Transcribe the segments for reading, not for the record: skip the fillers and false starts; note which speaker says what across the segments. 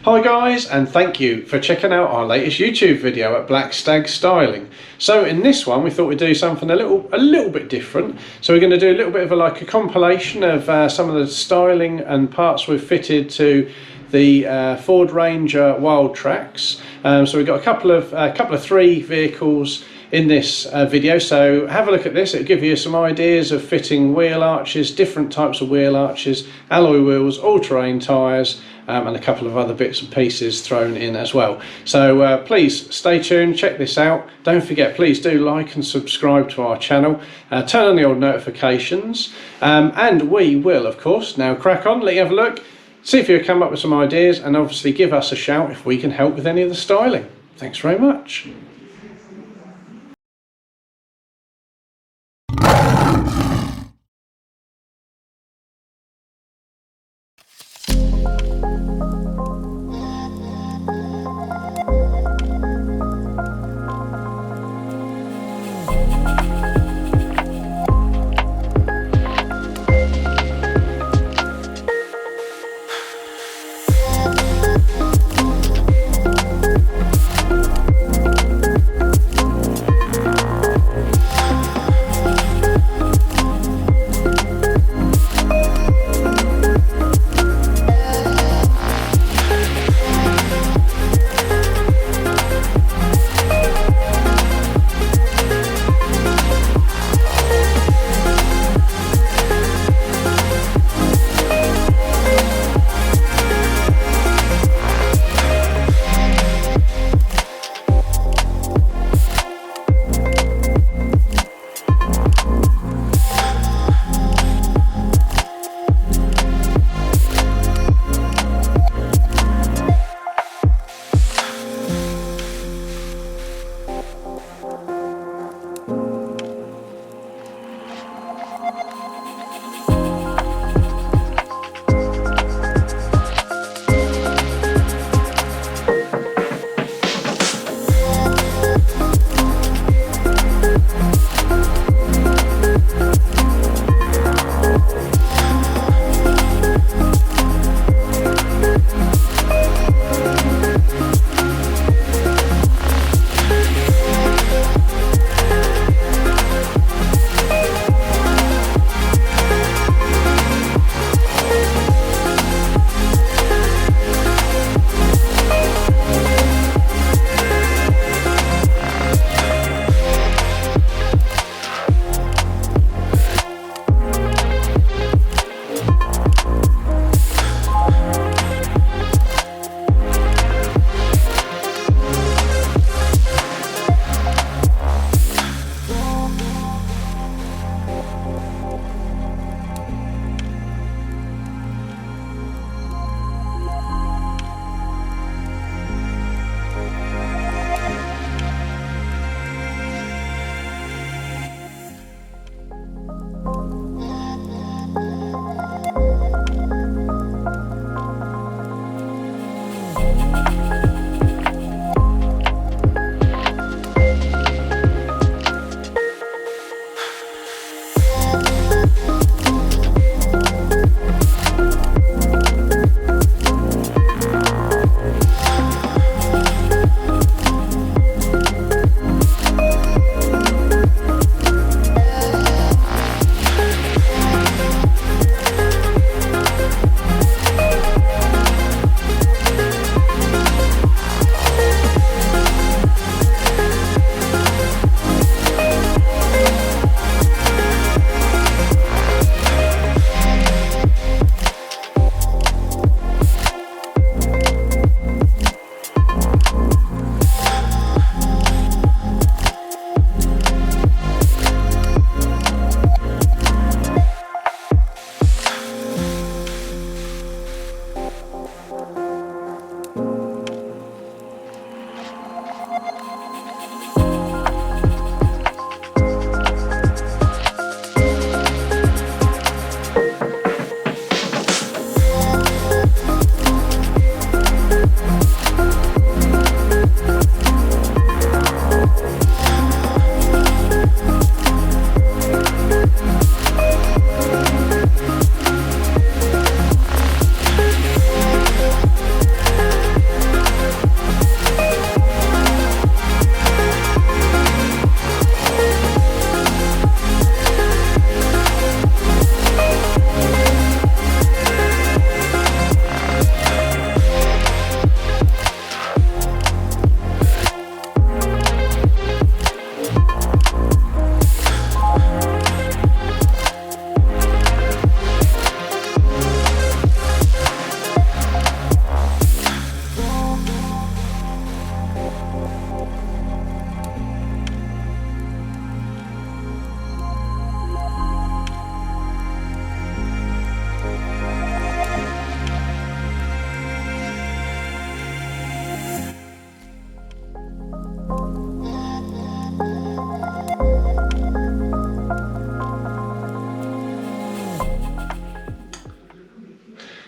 Speaker 1: Hi guys, and thank you for checking out our latest YouTube video at Black Stag Styling. So in this one we thought we'd do something a little bit different. So we're going to do a little bit of a compilation of some of the styling and parts we've fitted to the Ford Ranger Wildtraks. So we've got a couple of three vehicles in this video, so have a look at this. It'll give you some ideas of fitting wheel arches, different types of wheel arches, alloy wheels, all-terrain tyres, and a couple of other bits and pieces thrown in as well. So please stay tuned, check this out. Don't forget, please do like and subscribe to our channel, turn on the old notifications, and we will of course now crack on, let you have a look, see if you come up with some ideas, and obviously give us a shout if we can help with any of the styling. Thanks very much.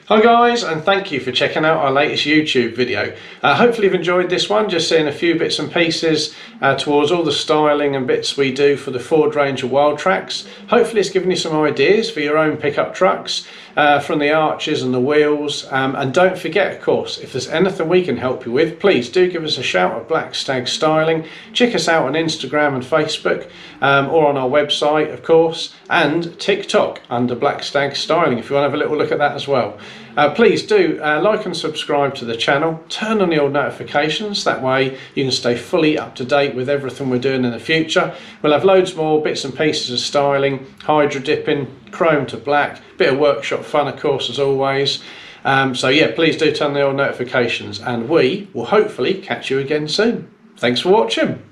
Speaker 1: Hi guys, and thank you for checking out our latest YouTube video. Hopefully you've enjoyed this one, just seeing a few bits and pieces towards all the styling and bits we do for the Ford Ranger Wildtraks. Hopefully it's given you some ideas for your own pickup trucks, from the arches and the wheels. And don't forget, of course, if there's anything we can help you with, please do give us a shout at Black Stag Styling. Check us out on Instagram and Facebook, or on our website, of course, and TikTok under Black Stag Styling if you want to have a little look at that as well. Please do like and subscribe to the channel, turn on the all notifications, that way you can stay fully up to date with everything we're doing in the future. We'll have loads more bits and pieces of styling, hydro dipping, chrome to black, bit of workshop fun of course as always. So yeah, please do turn on the all notifications and we will hopefully catch you again soon. Thanks for watching.